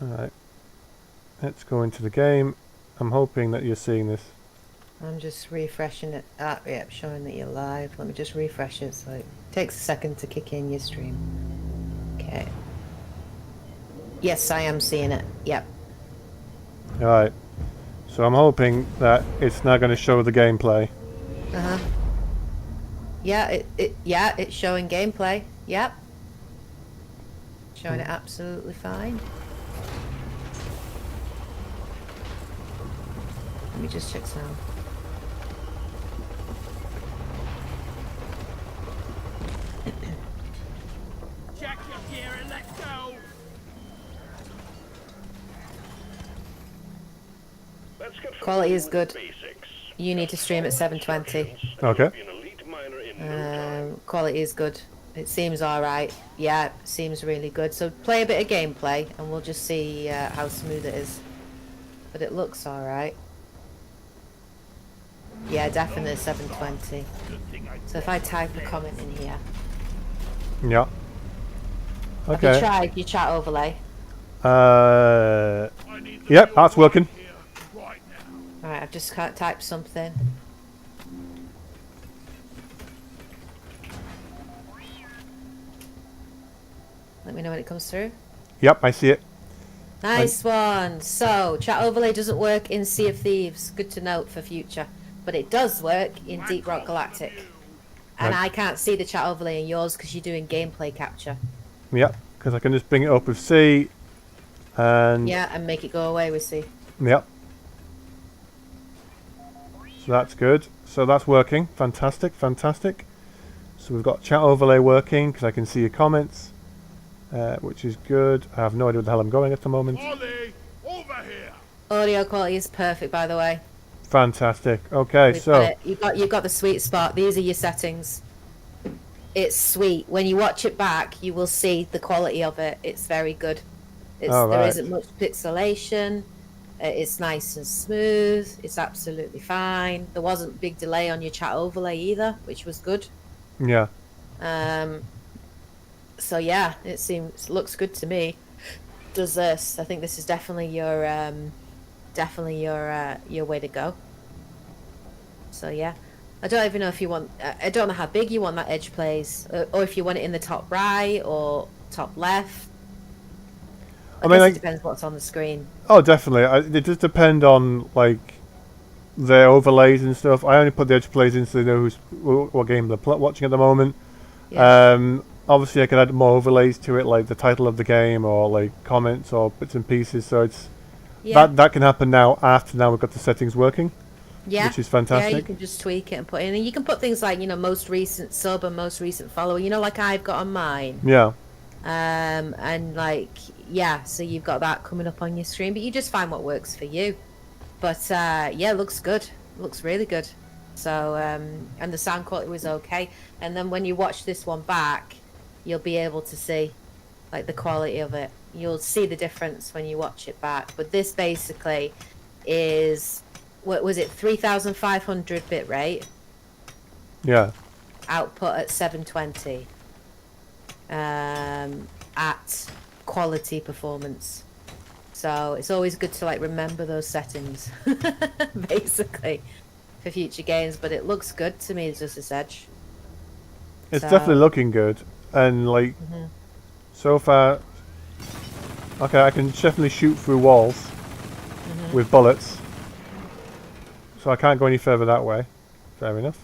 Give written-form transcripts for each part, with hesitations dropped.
Alright. Let's go into the game. I'm hoping that you're seeing this. I'm just refreshing it. Ah, yep, showing that you're live. Let me just refresh it so it takes a second to kick in your stream. Okay. Yes, I am seeing it. Yep. Alright. So I'm hoping that it's now going to show the gameplay. Uh-huh. Yeah, it's showing gameplay. Yep. Showing it absolutely fine. Let me just check sound. Check your gear and let's go. Quality is good. You need to stream at 720. Okay. Quality is good. It seems alright. Yeah, it seems really good. So play a bit of gameplay and we'll just see how smooth it is. But it looks alright. Yeah, definitely 720. So if I type a comment in here. Yeah. Have you Okay. tried your chat overlay? Yep, that's working. Alright, I've just typed something. Let me know when it comes through. Yep, I see it. Nice one. So, chat overlay doesn't work in Sea of Thieves. Good to note for future. But it does work in Deep Rock Galactic. And Right. I can't see the chat overlay in yours because you're doing gameplay capture. Yep, because I can just bring it up with C. And Yeah, and make it go away with C. yep. So that's good. So that's working. Fantastic, fantastic. So we've got chat overlay working because I can see your comments, which is good. I have no idea where the hell I'm going at the moment. Ollie, over here. Audio quality is perfect, by the way. Fantastic. Okay, We've so got it. You've got the sweet spot. These are your settings. It's sweet. When you watch it back, you will see the quality of it. It's very good. All There right. isn't much pixelation. It's nice and smooth. It's absolutely fine. There wasn't big delay on your chat overlay either, which was good. Yeah. So yeah, looks good to me. Does this? I think this is definitely your way to go. So yeah, I don't even know if you want. I don't know how big you want that edge plays, or if you want it in the top right or top left. I mean, guess it depends what's on the screen. Oh, definitely. It does depend on like their overlays and stuff. I only put the edge plays in so they know what game they're watching at the moment. Yeah. Obviously, I can add more overlays to it, like the title of the game or like comments or bits and pieces. So it's Yeah. that can happen now we've got the settings working, Yeah. which is Yeah, fantastic. you can just tweak it and put in, and you can put things like most recent sub and most recent follower. Like I've got on mine. Yeah. And like yeah, so you've got that coming up on your screen, but you just find what works for you. But yeah, looks good. Looks really good. So and the sound quality was okay. And then when you watch this one back, you'll be able to see like the quality of it. You'll see the difference when you watch it back. But this basically is, what was it, 3500 bit rate, Yeah. output at 720, at quality performance. So it's always good to like remember those settings basically for future games. But it looks good to me, just as Edge. It's So- definitely looking good, and like so far, okay, I can definitely shoot through walls with bullets, so I can't go any further that way. Fair enough.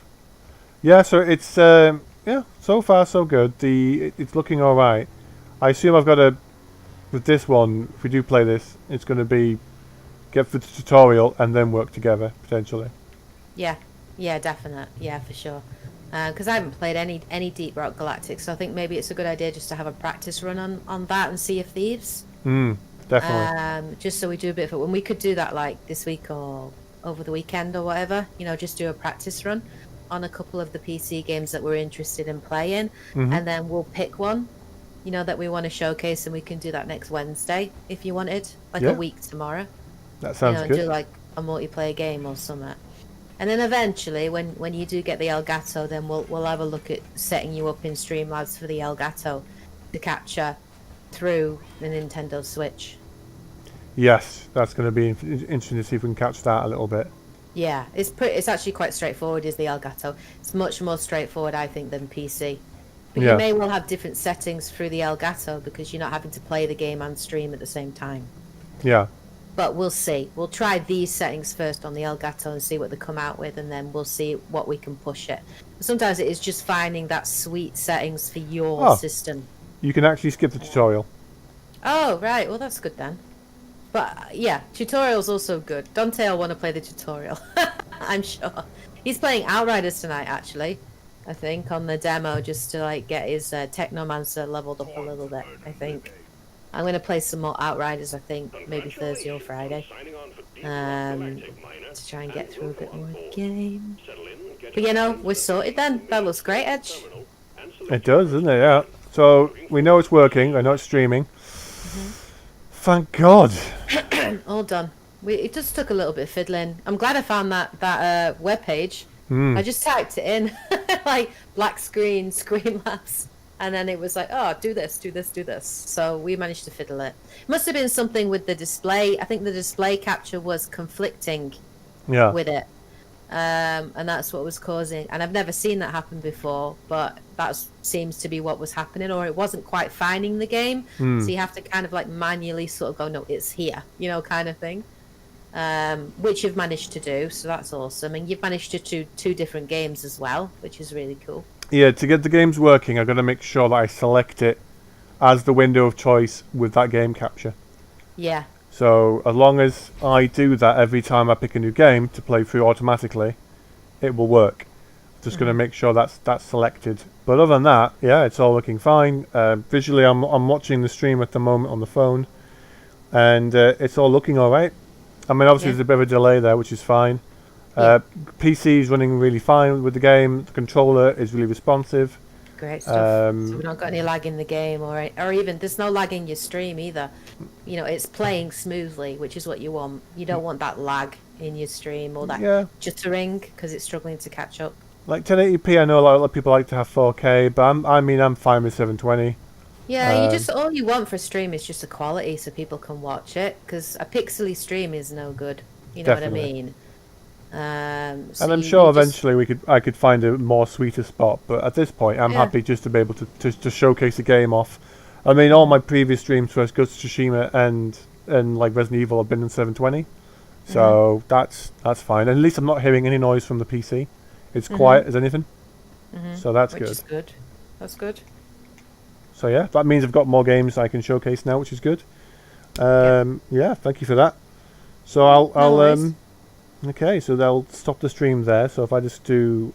Yeah, so it's yeah, so far so good. It's looking all right. I assume I've got to, with this one, if we do play this, it's going to be get through the tutorial and then work together potentially. Yeah, yeah, definite. Yeah, for sure. Because I haven't played any Deep Rock Galactic, so I think maybe it's a good idea just to have a practice run on that and Sea of Thieves. Definitely. Just so we do a bit of it. When we could do that like this week or over the weekend or whatever, just do a practice run on a couple of the PC games that we're interested in playing, and then we'll pick one, that we want to showcase, and we can do that next Wednesday if you wanted, like Yeah. a week tomorrow. That sounds And good. do like a multiplayer game or something. And then eventually, when you do get the Elgato, then we'll have a look at setting you up in Streamlabs for the Elgato to capture through the Nintendo Switch. Yes, that's going to be interesting to see if we can catch that a little bit. Yeah, it's actually quite straightforward. Is the Elgato? It's much more straightforward, I think, than PC. But Yeah. you may well have different settings through the Elgato because you're not having to play the game and stream at the same time. Yeah. But we'll see. We'll try these settings first on the Elgato and see what they come out with, and then we'll see what we can push it. Sometimes it is just finding that sweet settings for your Oh. system. You can actually skip the tutorial. Oh, right. Well, that's good then. But yeah, tutorial's also good. Dante will want to play the tutorial. I'm sure. He's playing Outriders tonight, actually. I think on the demo, just to like get his Technomancer leveled up a little bit. I think I'm going to play some more Outriders. I think maybe Thursday or Friday, to try and get through a bit more of the game. But you know, we're sorted then. That looks great, Edge. It does, doesn't it? Yeah. So we know it's working. I know it's streaming. Thank God. All done. It just took a little bit of fiddling. I'm glad I found that web page. I just typed it in, like black screen, Screamlabs, and then it was like, oh, do this, do this, do this. So we managed to fiddle it. Must have been something with the display. I think the display capture was conflicting Yeah. with it, and that's what was causing. And I've never seen that happen before, but that seems to be what was happening, or it wasn't quite finding the game. So you have to kind of like manually sort of go, no, it's here, you know, kind of thing. Which you've managed to do, so that's awesome. And you've managed to do 2 different games as well, which is really cool. Yeah, to get the games working, I've got to make sure that I select it as the window of choice with that game capture. Yeah, So as long as I do that every time I pick a new game to play through automatically, it will work. Just going to make sure that's selected. But other than that, yeah, it's all looking fine. Visually, I'm watching the stream at the moment on the phone, and it's all looking all right. I mean, obviously Yeah. there's a bit of a delay there, which is fine. Yeah. PC is running really fine with the game. The controller is really responsive. great stuff. Um, So we don't got any lag in the game, or even there's no lag in your stream either. You know, it's playing smoothly, which is what you want. You don't want that lag in your stream or that Yeah. jittering because it's struggling to catch up. Like 1080p, I know a lot of people like to have 4K, but I'm fine with 720. Yeah, you just all you want for a stream is just the quality so people can watch it, because a pixely stream is no good. You know Definitely. what I mean? So And I'm you sure just- eventually I could find a more sweeter spot, but at this point I'm Yeah. happy just to be able to showcase the game off. I mean, all my previous streams for Ghost of Tsushima and like Resident Evil have been in 720, so that's fine. And at least I'm not hearing any noise from the PC. It's quiet as anything, so that's which good. is good. That's good. So yeah, that means I've got more games I can showcase now, which is good. Yeah, thank you for that. So I'll worries. okay, so they'll stop the stream there. So if I just do